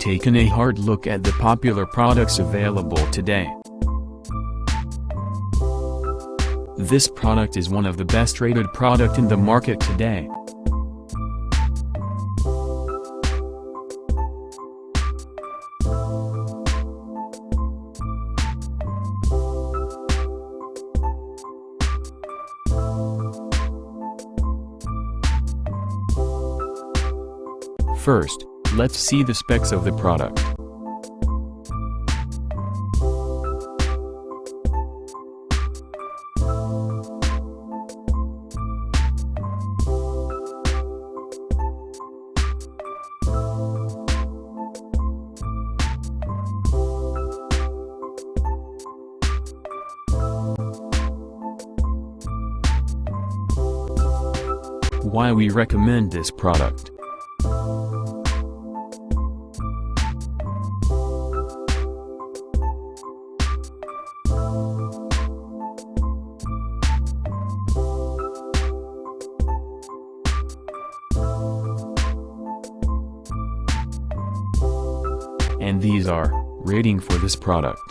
taken a hard look at the popular products available today. This product is one of the best rated product in the market today. First, let's see the specs of the product. Why we recommend this product. And these are rating for this product.